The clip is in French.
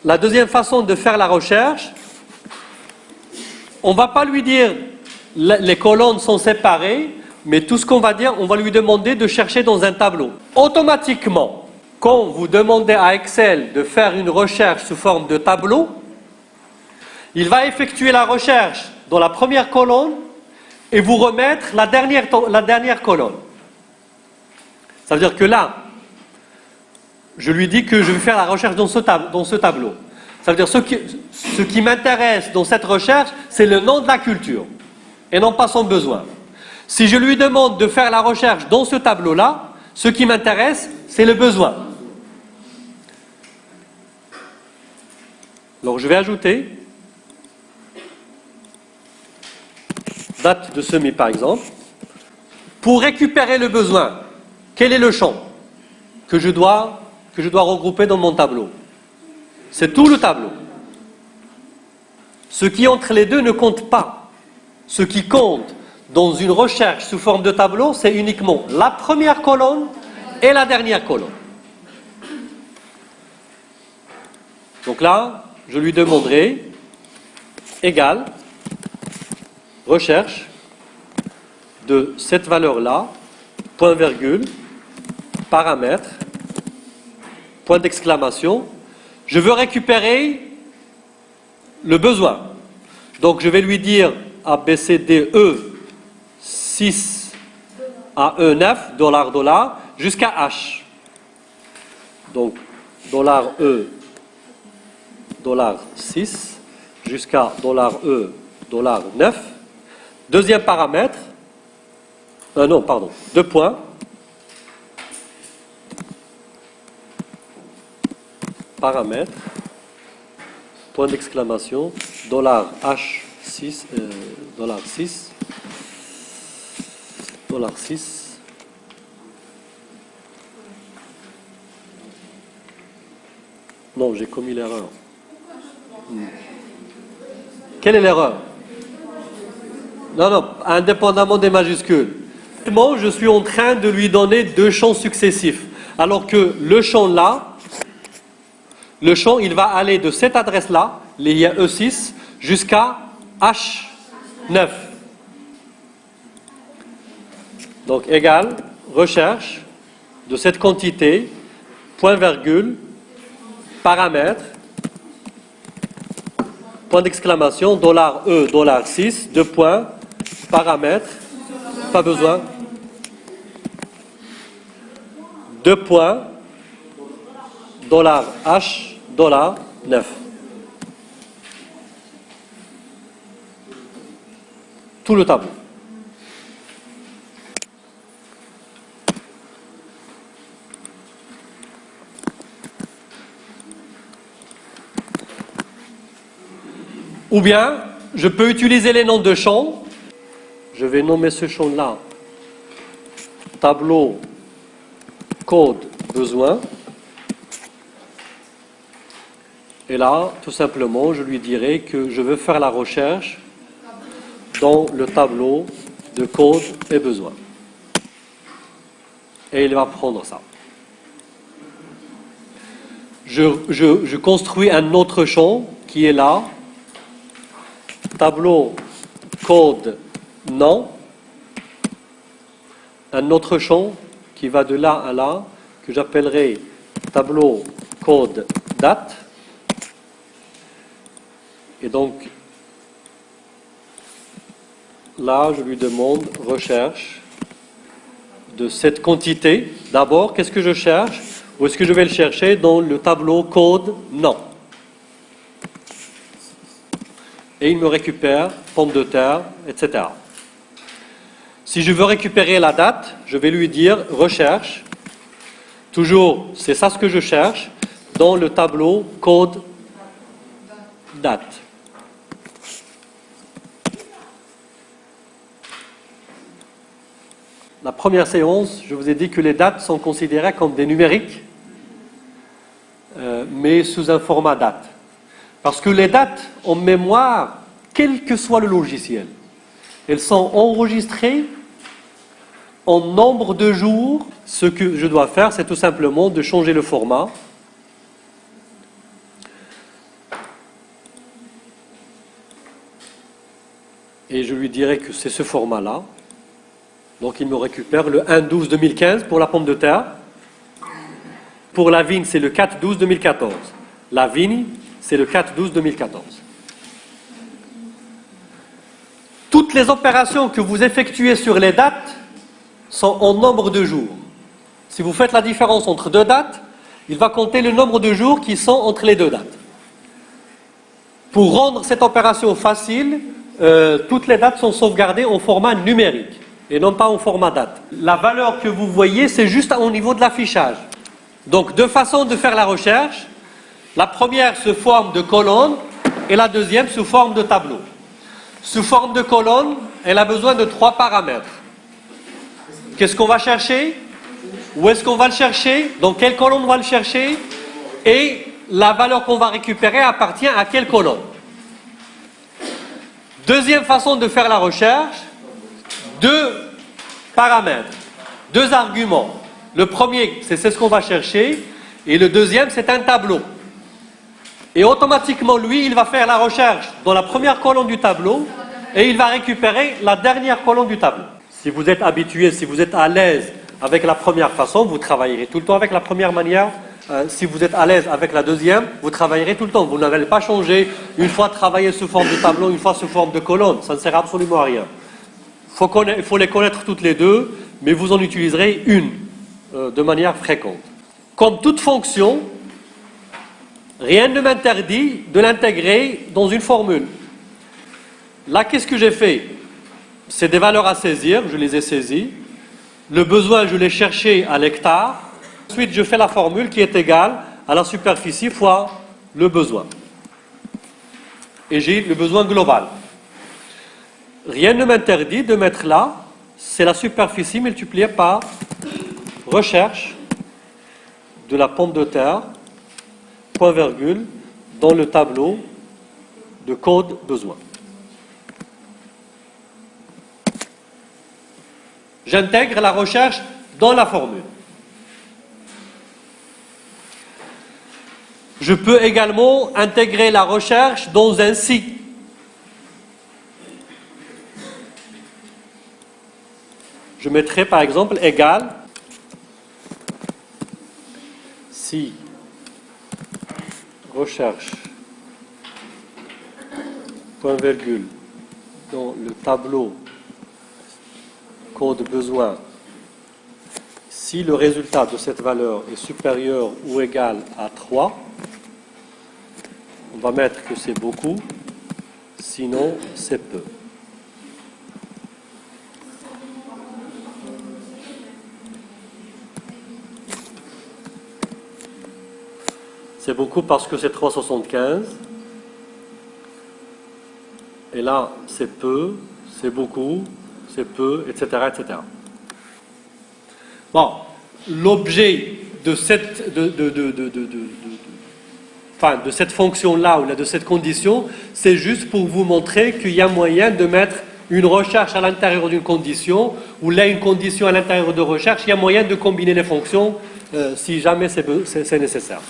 la deuxième façon de faire la recherche, on ne va pas lui dire les colonnes sont séparées, mais tout ce qu'on va dire, on va lui demander de chercher dans un tableau. Automatiquement, quand vous demandez à Excel de faire une recherche sous forme de tableau, il va effectuer la recherche dans la première colonne et vous remettre la dernière colonne. Ça veut dire que là, je lui dis que je vais faire la recherche dans ce tableau. Ça veut dire ce qui m'intéresse dans cette recherche, c'est le nom de la culture et non pas son besoin. Si je lui demande de faire la recherche dans ce tableau-là, ce qui m'intéresse, c'est le besoin. Donc je vais ajouter date de semis par exemple. Pour récupérer le besoin, quel est le champ que je dois regrouper dans mon tableau? C'est tout le tableau. Ce qui entre les deux ne compte pas. Ce qui compte dans une recherche sous forme de tableau, c'est uniquement la première colonne et la dernière colonne. Donc là, je lui demanderai égal recherche de cette valeur-là, point virgule, paramètre, point d'exclamation. Je veux récupérer le besoin. Donc je vais lui dire A, B, C, D, E, 6 à E, 9, $, jusqu'à H. Donc, $E, $6, jusqu'à $E, $9. Deuxième paramètre, deux points. Paramètre, point d'exclamation, $H6, $6, $6. Non, j'ai commis l'erreur. Quelle est l'erreur? Non, indépendamment des majuscules. Je suis en train de lui donner deux champs successifs. Alors que le champ là, le champ, il va aller de cette adresse-là, liée E6, jusqu'à H9. Donc, égal, recherche de cette quantité, point virgule, paramètre, point d'exclamation, $E, $6, deux points, paramètre, pas besoin, deux points, $H, $9. Tout le tableau. Ou bien, je peux utiliser les noms de champs. Je vais nommer ce champ-là tableau code besoin. Et là, tout simplement, je lui dirai que je veux faire la recherche dans le tableau de code et besoin. Et il va prendre ça. Je construis un autre champ qui est là. Tableau code nom. Un autre champ qui va de là à là, que j'appellerai tableau code date. Et donc, là, je lui demande recherche de cette quantité. D'abord, qu'est-ce que je cherche? Où est-ce que je vais le chercher? Dans le tableau code nom. Et il me récupère pomme de terre, etc. Si je veux récupérer la date, je vais lui dire recherche. Toujours, c'est ça ce que je cherche, dans le tableau code date. La première séance, je vous ai dit que les dates sont considérées comme des numériques, mais sous un format date. Parce que les dates en mémoire, quel que soit le logiciel, elles sont enregistrées en nombre de jours. Ce que je dois faire, c'est tout simplement de changer le format. et je lui dirai que c'est ce format-là. Donc il me récupère le 1-12-2015 pour la pomme de terre. Pour la vigne, c'est le 4-12-2014. La vigne, c'est le 4-12-2014. Toutes les opérations que vous effectuez sur les dates sont en nombre de jours. Si vous faites la différence entre deux dates, il va compter le nombre de jours qui sont entre les deux dates. Pour rendre cette opération facile, toutes les dates sont sauvegardées en format numérique et non pas en format date. La valeur que vous voyez, c'est juste au niveau de l'affichage. Donc, deux façons de faire la recherche. La première sous forme de colonne et la deuxième sous forme de tableau. Sous forme de colonne, elle a besoin de 3 paramètres. Qu'est-ce qu'on va chercher? Où est-ce qu'on va le chercher? Dans quelle colonne on va le chercher? Et la valeur qu'on va récupérer appartient à quelle colonne? Deuxième façon de faire la recherche, 2 paramètres, 2 arguments. Le premier, c'est ce qu'on va chercher, et le deuxième, c'est un tableau. Et automatiquement, lui, il va faire la recherche dans la première colonne du tableau, et il va récupérer la dernière colonne du tableau. Si vous êtes habitué, si vous êtes à l'aise avec la première façon, vous travaillerez tout le temps avec la première manière. Si vous êtes à l'aise avec la deuxième, vous travaillerez tout le temps. Vous n'allez pas changer une fois travailler sous forme de tableau, une fois sous forme de colonne. Ça ne sert absolument à rien. Il faut les connaître toutes les deux, mais vous en utiliserez une de manière fréquente. Comme toute fonction, rien ne m'interdit de l'intégrer dans une formule. Là, qu'est-ce que j'ai fait? C'est des valeurs à saisir, je les ai saisies. Le besoin, je l'ai cherché à l'hectare. Ensuite, je fais la formule qui est égale à la superficie fois le besoin. Et j'ai le besoin global. Rien ne m'interdit de mettre là, c'est la superficie multipliée par recherche de la pomme de terre, point virgule, dans le tableau de code besoin. J'intègre la recherche dans la formule. Je peux également intégrer la recherche dans un si. Je mettrai par exemple égal si recherche point virgule dans le tableau code besoin, si le résultat de cette valeur est supérieur ou égal à 3, on va mettre que c'est beaucoup, sinon c'est peu. C'est beaucoup parce que c'est 3,75. Et là, c'est peu, c'est beaucoup, c'est peu, etc., etc. Bon, l'objet de cette, de cette fonction-là, ou de cette condition, c'est juste pour vous montrer qu'il y a moyen de mettre une recherche à l'intérieur d'une condition, ou là une condition à l'intérieur de recherche, il y a moyen de combiner les fonctions si jamais c'est nécessaire.